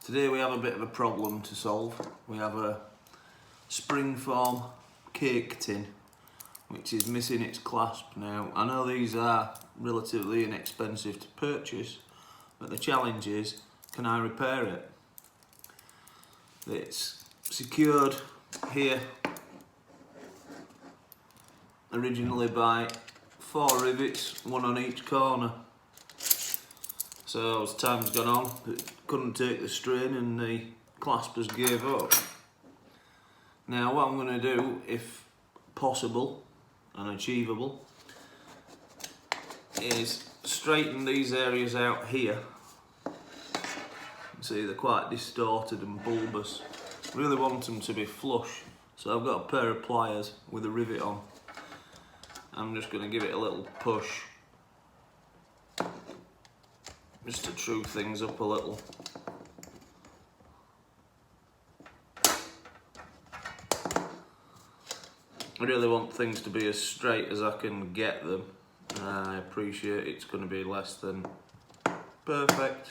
Today we have a bit of a problem to solve. We have a Springform cake tin which is missing its clasp. Now I know these are relatively inexpensive to purchase, but the challenge is, can I repair it? It's secured here originally by 4 rivets, one on each corner. So as time's gone on, it couldn't take the strain and the claspers gave up. Now what I'm going to do, if possible and achievable, is straighten these areas out here. See, they're quite distorted and bulbous. Really want them to be flush, so I've got a pair of pliers with a rivet on. I'm just going to give it a little push, just to true things up a little. I really want things to be as straight as I can get them. I appreciate it's going to be less than perfect.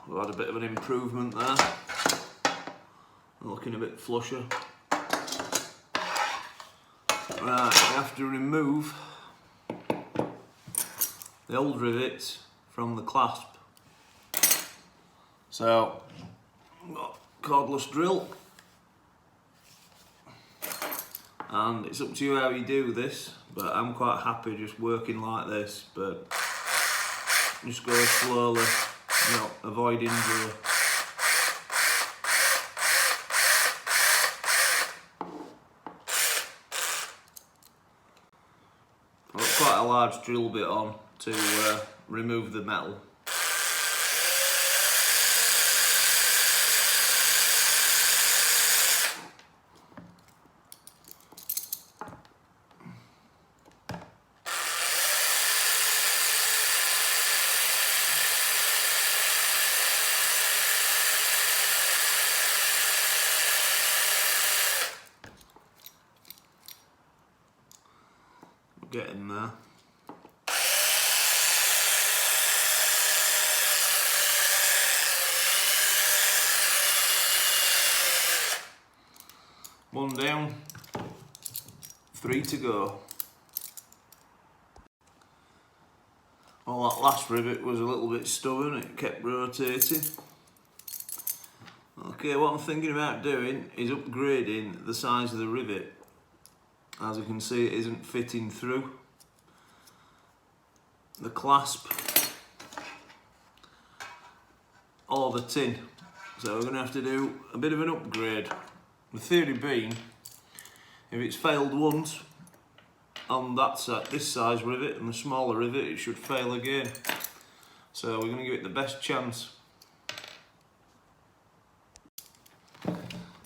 We've had a bit of an improvement there. Looking a bit flusher. Right, we have to remove the old rivets from the clasp. So, I've got a cordless drill, and it's up to you how you do this, but I'm quite happy just working like this, but just go slowly, avoid injury. I've got quite a large drill bit on to remove the metal. Getting there. One down, 3 to go. Well, that last rivet was a little bit stubborn, it kept rotating. Okay, what I'm thinking about doing is upgrading the size of the rivet. As you can see, it isn't fitting through the clasp or the tin, so we're going to have to do a bit of an upgrade. The theory being, if it's failed once on this size rivet and the smaller rivet, it should fail again. So we're going to give it the best chance.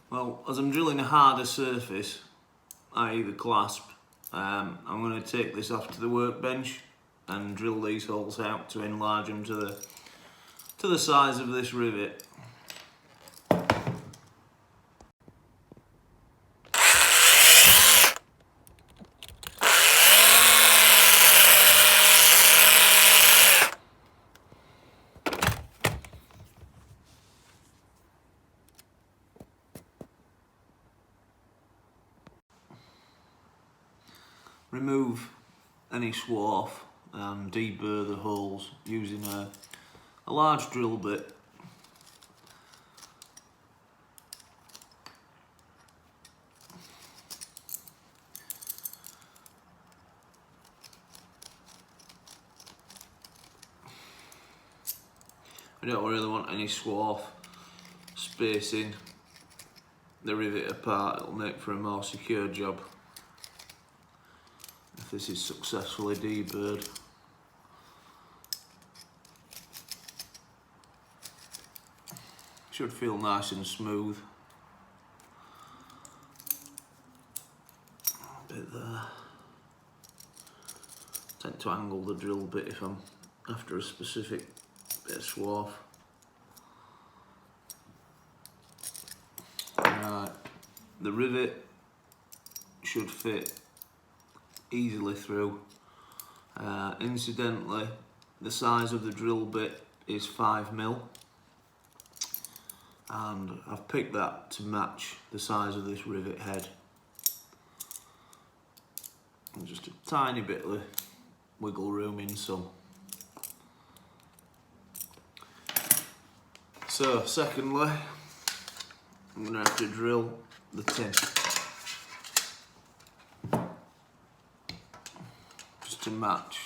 Well, as I'm drilling a harder surface, i.e. the clasp, I'm going to take this off to the workbench and drill these holes out to enlarge them to the size of this rivet. Remove any swarf and deburr the holes using a large drill bit. We don't really want any swarf spacing the rivet apart, it'll make for a more secure job. If this is successfully deburred. Should feel nice and smooth. A bit there. Tend to angle the drill bit if I'm after a specific bit of swarf. Right, the rivet should fit easily through. Incidentally, the size of the drill bit is 5mm, and I've picked that to match the size of this rivet head. And just a tiny bit of wiggle room in some. So secondly, I'm going to have to drill the tin, just to match.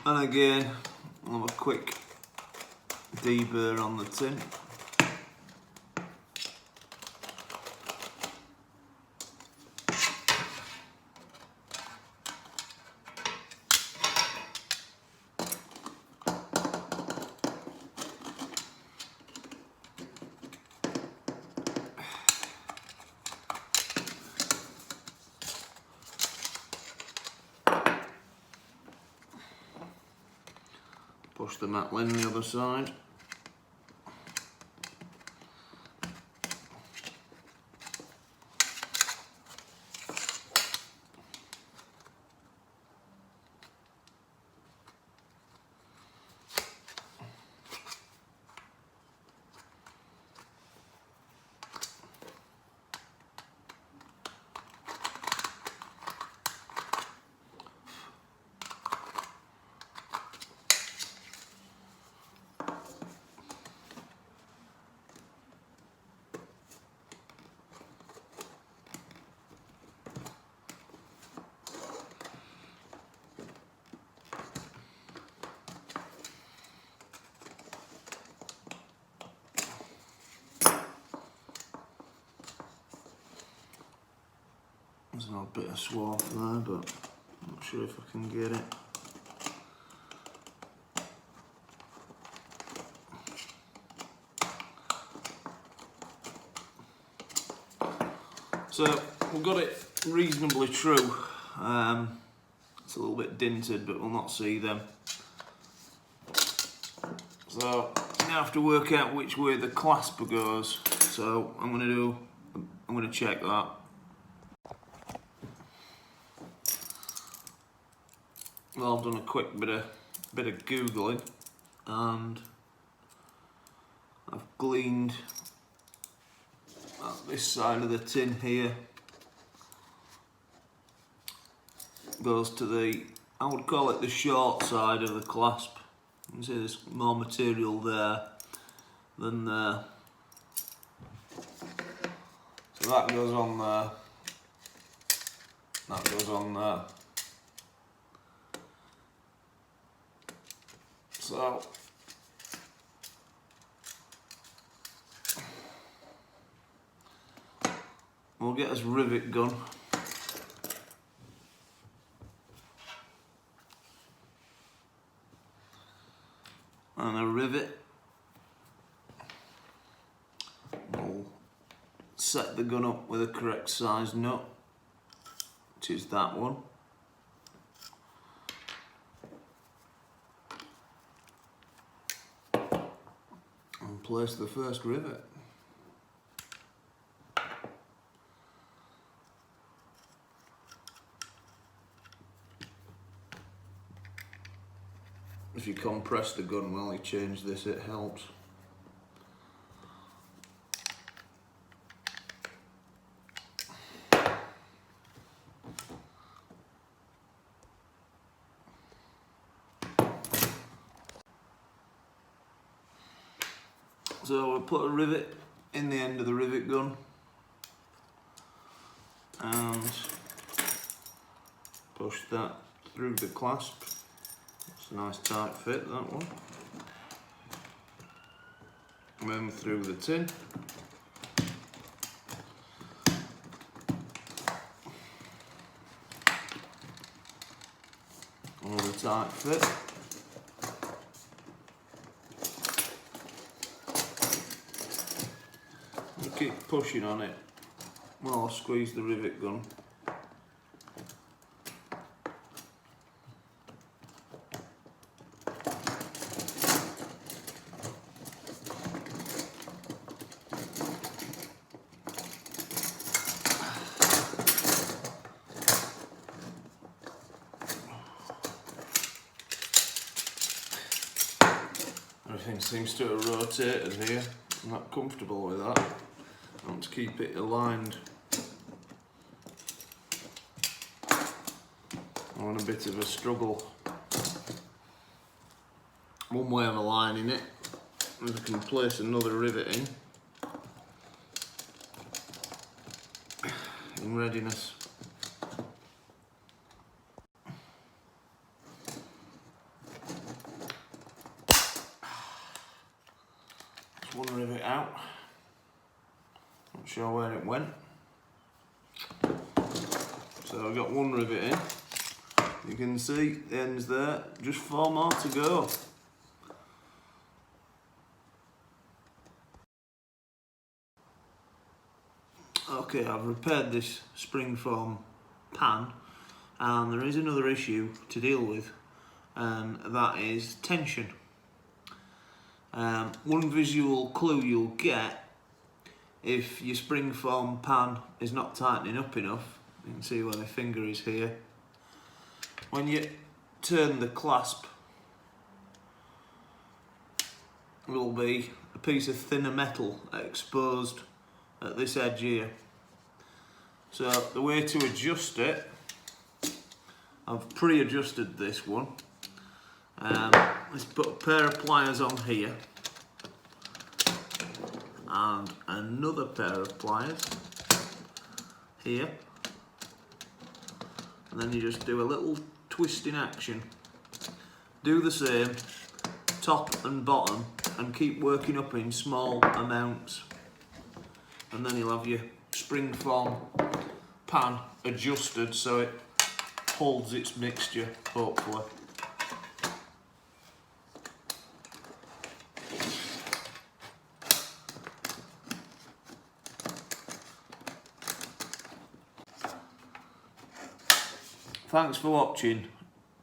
And again, I'll have a quick deburr on the tin. Push the mat in the other side. There's a bit of swarf there, but I'm not sure if I can get it. So we've got it reasonably true. It's a little bit dinted, but we'll not see them. So now I have to work out which way the clasp goes. So I'm going to check that. Well, I've done a quick bit of googling, and I've gleaned that this side of the tin here goes to the, I would call it the short side of the clasp. You can see there's more material there than there. So that goes on there, that goes on there. So we'll get us rivet gun. And a rivet. We'll set the gun up with a correct size nut, which is that one. And place the first rivet. If you compress the gun while you change this, it helps. So we'll put a rivet in the end of the rivet gun and push that through the clasp. It's a nice tight fit, that one. And then through the tin. tight fit. You keep pushing on it while I squeeze the rivet gun. Everything seems to have rotated here. I'm not comfortable with that. I want to keep it aligned. I'm on a bit of a struggle. One way of aligning it is I can place another riveting in readiness. One rivet out, not sure where it went, so I've got one rivet in. You can see the ends there, just 4 more to go. Okay, I've repaired this Springform pan, and there is another issue to deal with, and that is tension. One visual clue you'll get if your Springform pan is not tightening up enough, you can see where my finger is here. When you turn the clasp, there will be a piece of thinner metal exposed at this edge here. So the way to adjust it, I've pre-adjusted this one. Let's put a pair of pliers on here and another pair of pliers here, and then you just do a little twisting action. Do the same top and bottom and keep working up in small amounts, and then you'll have your Springform pan adjusted so it holds its mixture, hopefully. Thanks for watching.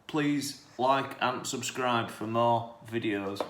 Please like and subscribe for more videos.